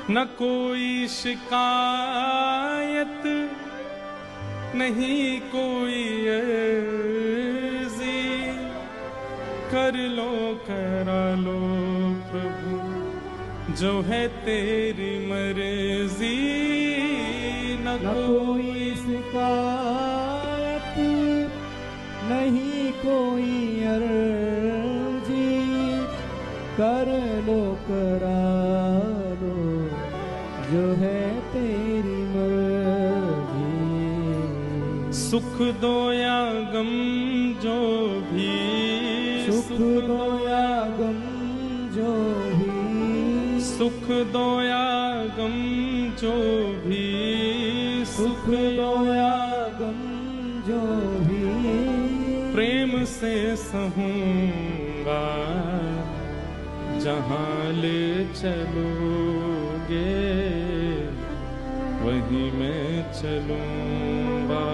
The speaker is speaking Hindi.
न कोई शिकायत नहीं कोई अर्जी, कर लो करा लो प्रभु जो है तेरी मर्जी। न कोई शिकायत नहीं कोई अर्जी, कर लो करा लो जो है तेरी मर्जी। सुख दो या गम जो भी, सुख दो या गम जो भी, सुख दो या गम जो भी, सुख दो या गम जो भी, प्रेम से सहूंगा जहाँ ले चलोगे वहीं मैं चलूंगा।